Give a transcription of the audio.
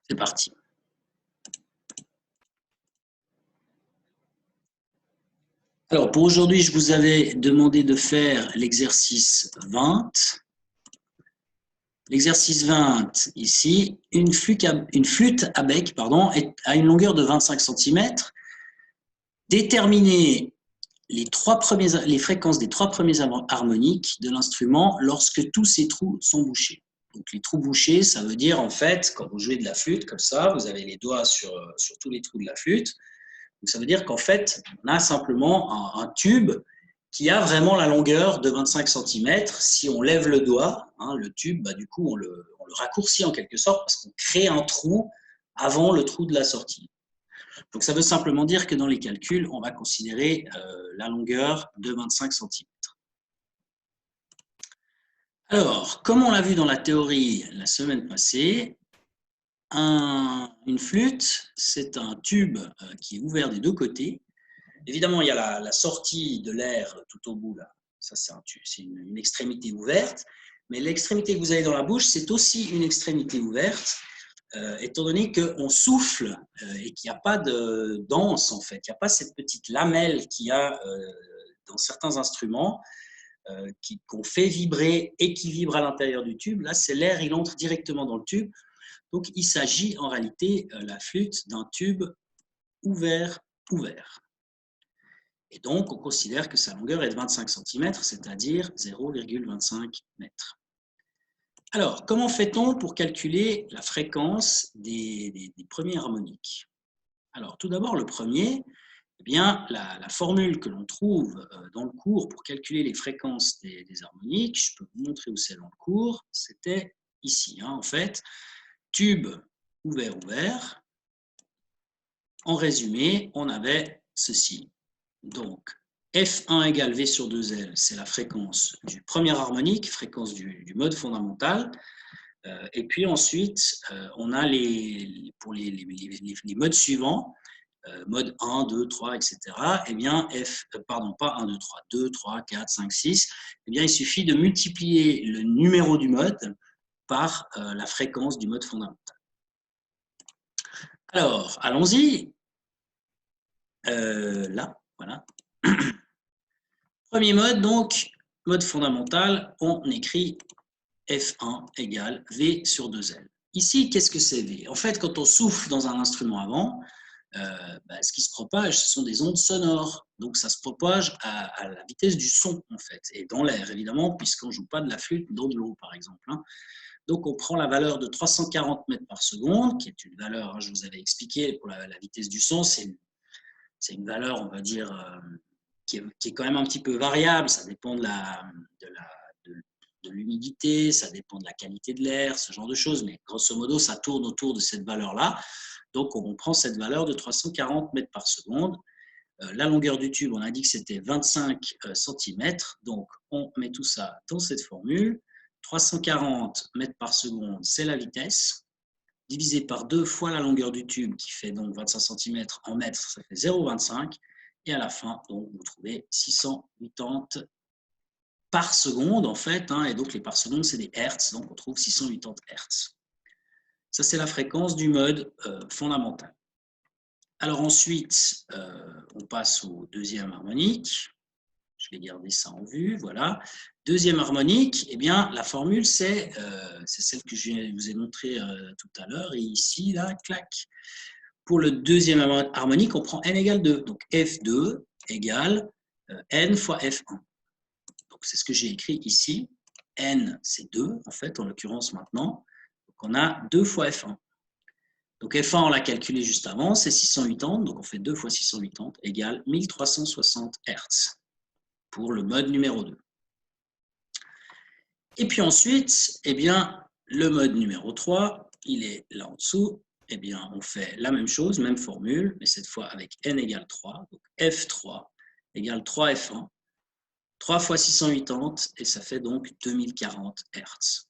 C'est parti. Alors, pour aujourd'hui, je vous avais demandé de faire l'exercice 20. L'exercice 20, ici, une flûte à bec a une longueur de 25 cm. Déterminez les fréquences des 3 premiers harmoniques de l'instrument lorsque tous ces trous sont bouchés. Donc, les trous bouchés, ça veut dire, en fait, quand vous jouez de la flûte, comme ça, vous avez les doigts sur tous les trous de la flûte. Donc, ça veut dire qu'en fait, on a simplement un tube qui a vraiment la longueur de 25 cm. Si on lève le doigt, le tube, du coup, on le raccourcit en quelque sorte parce qu'on crée un trou avant le trou de la sortie. Donc, ça veut simplement dire que dans les calculs, on va considérer la longueur de 25 cm. Alors, comme on l'a vu dans la théorie la semaine passée, une flûte, c'est un tube qui est ouvert des deux côtés. Évidemment, il y a la sortie de l'air tout au bout, là. Ça, c'est une extrémité ouverte. Mais l'extrémité que vous avez dans la bouche, c'est aussi une extrémité ouverte, étant donné qu'on souffle et qu'il n'y a pas de danse, en fait. Il n'y a pas cette petite lamelle qu'il y a dans certains instruments qu'on fait vibrer et qui vibre à l'intérieur du tube. Là, c'est l'air, il entre directement dans le tube. Donc, il s'agit en réalité, la flûte, d'un tube ouvert. Et donc, on considère que sa longueur est de 25 cm, c'est-à-dire 0,25 m. Alors, comment fait-on pour calculer la fréquence des premiers harmoniques? Alors, tout d'abord, le premier, eh bien, la formule que l'on trouve dans le cours pour calculer les fréquences des harmoniques, je peux vous montrer où c'est dans le cours, c'était ici, en fait. Tube ouvert. En résumé, on avait ceci. Donc, F1 égale V sur 2L, c'est la fréquence du premier harmonique, fréquence du mode fondamental. Et puis ensuite, on a pour les modes suivants, mode 1, 2, 3, etc. Eh bien, pas 1, 2, 3, 2, 3, 4, 5, 6. Eh bien, il suffit de multiplier le numéro du mode par la fréquence du mode fondamental. Alors, allons-y. Là, voilà. Premier mode, donc, mode fondamental, on écrit F1 égale V sur 2L. Ici, qu'est-ce que c'est V? En fait, quand on souffle dans un instrument avant, ce qui se propage, ce sont des ondes sonores. Donc, ça se propage à la vitesse du son, en fait, et dans l'air, évidemment, puisqu'on ne joue pas de la flûte dans de l'eau, par exemple. Donc, on prend la valeur de 340 mètres par seconde, qui est une valeur, je vous avais expliqué, pour la vitesse du son, c'est une valeur, on va dire, qui est quand même un petit peu variable. Ça dépend de l'humidité, ça dépend de la qualité de l'air, ce genre de choses. Mais grosso modo, ça tourne autour de cette valeur-là. Donc, on prend cette valeur de 340 mètres par seconde. La longueur du tube, on a dit que c'était 25 cm. Donc, on met tout ça dans cette formule. 340 mètres par seconde, c'est la vitesse. Divisé par 2 fois la longueur du tube, qui fait donc 25 cm en mètres, ça fait 0,25. Et à la fin, donc, vous trouvez 680 par seconde, en fait. Et donc, les par seconde, c'est des hertz. Donc, on trouve 680 hertz. Ça, c'est la fréquence du mode fondamental. Alors ensuite, on passe au deuxième harmonique. Je vais garder ça en vue, voilà. Deuxième harmonique, eh bien, la formule, c'est celle que je vous ai montrée tout à l'heure. Et ici, là, clac. Pour le deuxième harmonique, on prend n égale 2. Donc, F2 égale n fois F1. Donc, c'est ce que j'ai écrit ici. N, c'est 2, en fait, en l'occurrence maintenant. Donc, on a 2 fois F1. Donc, F1, on l'a calculé juste avant, c'est 680. Donc, on fait 2 fois 680 égale 1360 Hz pour le mode numéro 2. Et puis ensuite, eh bien, le mode numéro 3, il est là en dessous. Eh bien, on fait la même chose, même formule, mais cette fois avec n égale 3. Donc, F3 égale 3F1. 3 fois 680, et ça fait donc 2040 Hz.